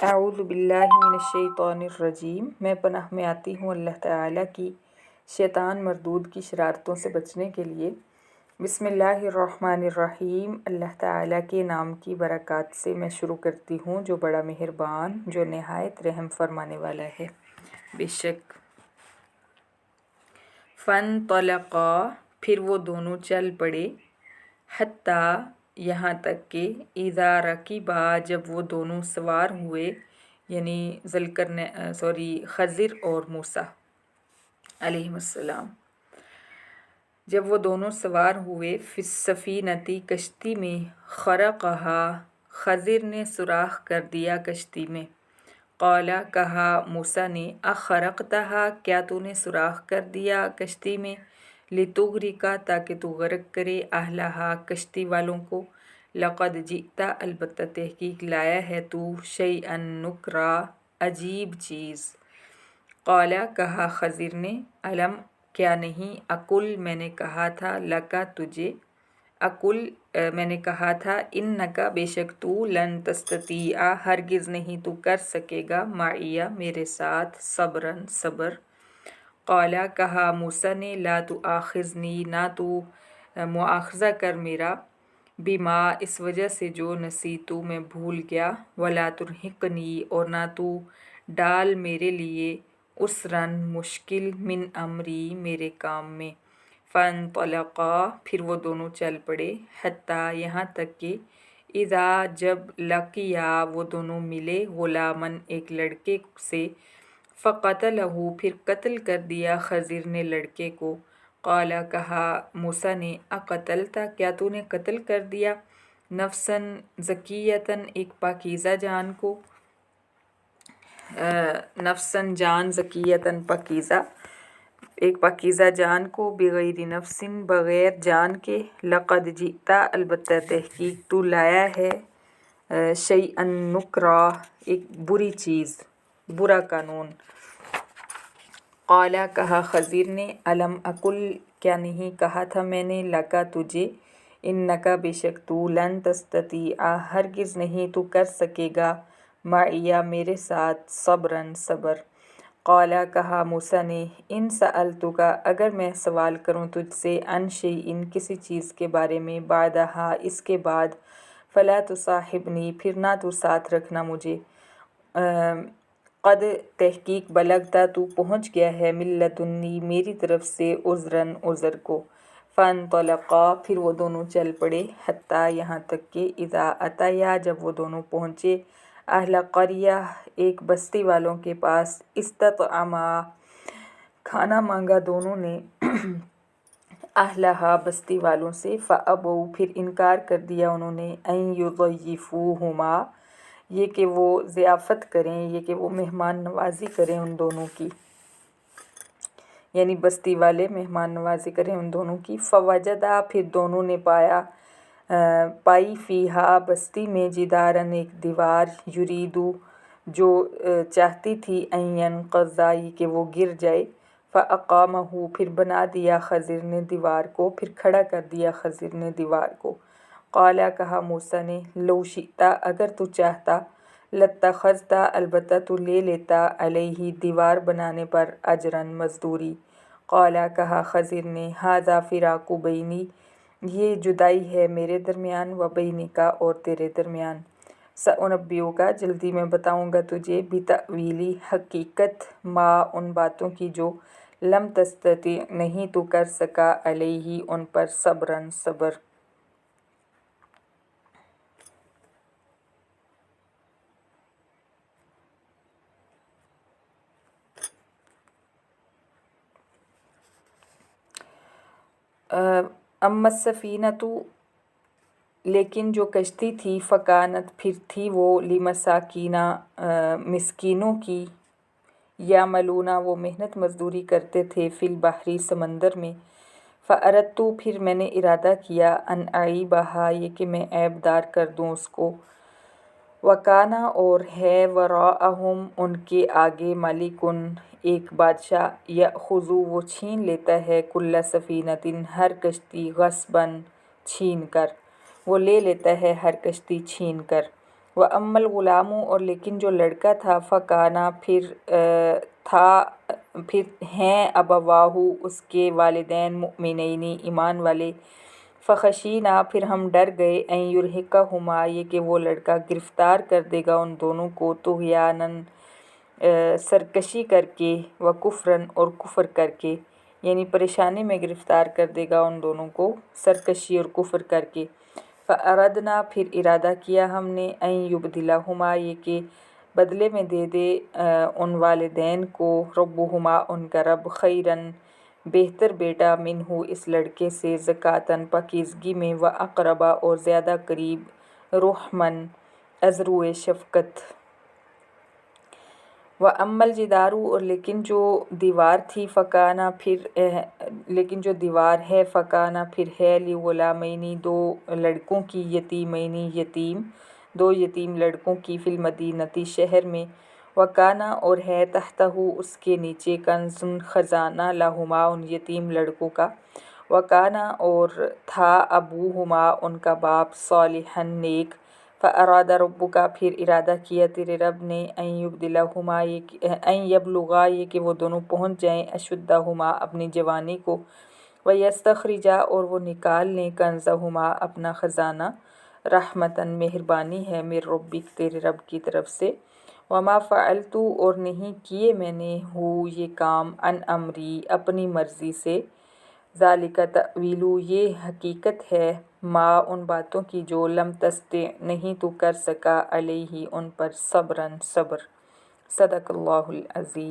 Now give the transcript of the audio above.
اعوذ باللہ من الشیطان الرجیم۔ میں پناہ میں آتی ہوں اللہ تعالیٰ کی شیطان مردود کی شرارتوں سے بچنے کے لیے۔ بسم اللہ الرحمن الرحیم۔ اللہ تعالیٰ کے نام کی برکات سے میں شروع کرتی ہوں جو بڑا مہربان، جو نہایت رحم فرمانے والا ہے۔ بے شک فانطلقا، پھر وہ دونوں چل پڑے، حتیٰ یہاں تک کہ اذا رکبا، جب وہ دونوں سوار ہوئے، یعنی خضر اور موسیٰ علیہ السلام، جب وہ دونوں سوار ہوئے، فی السفینۃ، کشتی میں، خرقہا، خضر نے سوراخ کر دیا کشتی میں۔ قال، کہا موسیٰ نے، اخرقتہا، کیا تو نے سوراخ کر دیا کشتی میں، لتغرق، تاکہ تو غرق کرے، اہلہا، کشتی والوں کو، لقد جئت، البتہ تحقیق لایا ہے تو، شیئا نکرا، عجیب چیز۔ قال، کہا خضر نے، الم، کیا نہیں، اقل، میں نے کہا تھا، لکا، تجھے، اقل، میں نے کہا تھا، انکا، بے شک تو، لن تستطیع، ہرگز نہیں تو کر سکے گا، معی، میرے ساتھ، صبرا، صبر۔ قال، کہا موسیٰ نے، لا تؤاخذنی، نہ تو مواخذہ کر میرا، بما، اس وجہ سے جو، نسیت، میں بھول گیا، ولا ترہقنی، اور نہ تو ڈال میرے لیے، عسرا، مشکل، من امری، میرے کام میں۔ فانطلقا، پھر وہ دونوں چل پڑے، حتیٰ، یہاں تک کہ اذا، جب لقیا، وہ دونوں ملے، غلامن، ایک لڑکے سے، فقتلہ، پھر قتل کر دیا خضر نے لڑکے کو۔ قال، کہا موسیٰ نے، اقتلت، کیا تو نے قتل کر دیا، نفسا زکیۃ، ایک پاکیزہ جان کو، نفسا، جان، زکیۃ، پاکیزہ، ایک پاکیزہ جان کو، بغیر نفس، بغیر جان کے، لقد جئت، البتہ تحقیق تو لایا ہے، شیئا نکرا، ایک بری چیز، برا قانون۔ قال، کہا خضر نے، الم اقل، کیا نہیں کہا تھا میں نے، لکا، تجھے، انکا، بے شک تو، لن تستطیع، ہرگز نہیں تو کر سکے گا، معی، میرے ساتھ، صبرا، صبر۔ قال، کہا موسیٰ نے، ان سألتک، اگر میں سوال کروں تجھ سے، عن شیء، کسی چیز کے بارے میں، بعدہا، اس کے بعد، فلا تصاحبنی، پھر نہ تو ساتھ رکھنا مجھے، قد، تحقیق، بلغت، تو پہنچ گیا ہے، من لدنی، میری طرف سے، عذرا، عذر کو۔ فانطلقا، پھر وہ دونوں چل پڑے، حتیٰ، یہاں تک کہ اذا اتیا، جب وہ دونوں پہنچے، اہل قریہ، ایک بستی والوں کے پاس، استطعما، کھانا مانگا دونوں نے، اہلہا، بستی والوں سے، فابوا، پھر انکار کر دیا انہوں نے، ان یضیفوہما، یہ کہ وہ ضیافت کریں، یہ کہ وہ مہمان نوازی کریں ان دونوں کی، یعنی بستی والے مہمان نوازی کریں ان دونوں کی۔ فوجدا، پھر دونوں نے پائی، فیہا، بستی میں، جدارن، ایک دیوار، یریدو، جو چاہتی تھی، ان ینقضا، کہ وہ گر جائے، فاقامہ، پھر بنا دیا خضر نے دیوار کو، پھر کھڑا کر دیا خضر نے دیوار کو۔ قال، کہا موسیٰ نے، لو شئت، اگر تو چاہتا، لاتخذت، البتہ تو لے لیتا، علیہ، دیوار بنانے پر، اجرا، مزدوری۔ قال، کہا خضر نے، ھذا فراق بینی، یہ جدائی ہے میرے درمیان، و بینک، اور تیرے درمیان، سأنبئک، جلدی میں بتاؤں گا تجھے، بتأویل، حقیقت، ما، ان باتوں کی جو، لم تستطع، نہیں تو کر سکا، علیہ، ان پر، صبرا، صبر۔ اما السفینۃ، لیکن جو کشتی تھی، فکانت، پھر تھی وہ، لمساکین، مسکینوں کی، یعملون، وہ محنت مزدوری کرتے تھے، فی البحر، سمندر میں، فاردت، پھر میں نے ارادہ کیا، ان اعیبھا، یہ کہ میں عیب دار کر دوں اس کو، وکان، اور ہے، وراءہم، ان کے آگے، ملک، ایک بادشاہ، یأخذ، وہ چھین لیتا ہے، کل سفینۃ، ہر کشتی، غصباً، چھین کر، وہ لے لیتا ہے ہر کشتی چھین کر۔ وَأَمَّا الْغُلَامُ اور لیکن جو لڑکا تھا فَكَانَ پھر ہیں ابواہ اس کے والدین مؤمنین ایمان والے فَخَشِينَا پھر ہم ڈر گئے أَن يُرْهِقَهُمَا یہ کہ وہ لڑکا گرفتار کر دے گا ان دونوں کو طغیاناً سرکشی کر کے وکفراً اور کفر کر کے، یعنی پریشانی میں گرفتار کر دے گا ان دونوں کو سرکشی اور کفر کر کے۔ فَأَرَدْنَا پھر ارادہ کیا ہم نے أَن يُبْدِلَهُمَا یہ کہ بدلے میں دے دے ان والدین کو ربہما ان کا رب خیراً بہتر بیٹا منہ اس لڑکے سے زکاتاً پاکیزگی میں وَأَقْرَبَ اور زیادہ قریب رحماً ازرو شفقت۔ وَأَمَّا الْجِدَارُ اور لیکن جو دیوار تھی لیکن جو دیوار ہے فَكَانَ پھر ہے لِغُلَامَيْنِ دو لڑکوں کی یتیم دو یتیم لڑکوں کی فی المدینۃ شہر میں وَكَانَ اور ہے تحتہ اس کے نیچے کنزٌ خزانہ لہما ان یتیم لڑکوں کا وَكَانَ اور تھا ابوہما ان کا باپ صالحاً نیک فَأَرَادَ رَبُّكَ پھر ارادہ کیا تیرے رب نے أَن يَبْلُغَا یہ کہ وہ دونوں پہنچ جائیں أَشُدَّهُمَا اپنی جوانی کو وَيَسْتَخْرِجَا اور وہ نکال لیں كَنزَهُمَا اپنا خزانہ رحمتاً مہربانی ہے من ربک تیرے رب کی طرف سے وما فعلت اور نہیں کیے میں نے یہ کام عن امری اپنی مرضی سے ذالک تأویل یہ حقیقت ہے ما ان باتوں کی جو لم تستطع نہیں تو کر سکا علیہ ان پر صبراً صبر۔ صدق اللہ العظیم۔